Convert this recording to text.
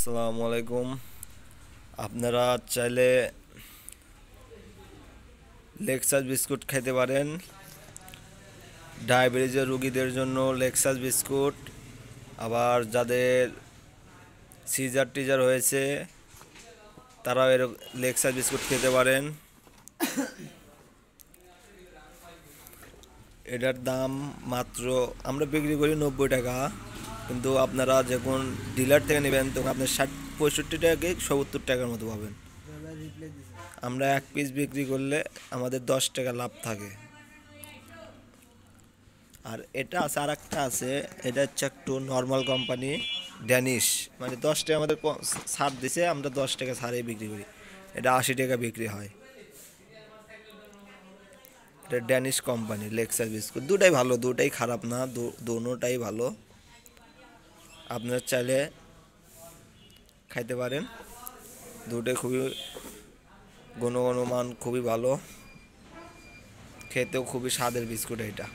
আসসালামু আলাইকুম। আপনারা চাইলে লেক্সাস বিস্কুট খেতে পারেন। ডায়াবেটিসের রোগীদের জন্য লেক্সাস বিস্কুট, আবার যাদের সিজার টিজার হয়েছে তারাও লেক্সাস বিস্কুট খেতে পারেন। এটার দাম মাত্র আমরা বিক্রি করি 90 টাকা, কিন্তু আপনারা যখন ডিলার থেকে নেবেন তখন আপনার 65 টাকা 70 টাকার মতো পাবেন। আমরা এক পিস বিক্রি করলে আমাদের 10 টাকা লাভ থাকে। আর এটা আছে, আর একটা আছে, এটা হচ্ছে একটু নর্মাল কোম্পানি, ড্যানিশ, মানে 10 টাকা আমাদের ছাড় দিছে, আমরা 10 টাকা ছাড়ে বিক্রি করি। এটা 80 টাকা বিক্রি হয়। এটা ড্যানিশ কোম্পানি লেক্সাস বিস্কুট, দুটাই ভালো, দুটাই খারাপ না, দোনোটাই ভালো। আপনারা চাইলে খাইতে পারেন, দুটোই খুবই গুণমান খুবই ভালো, খেতেও খুবই স্বাদের বিস্কুট এটা।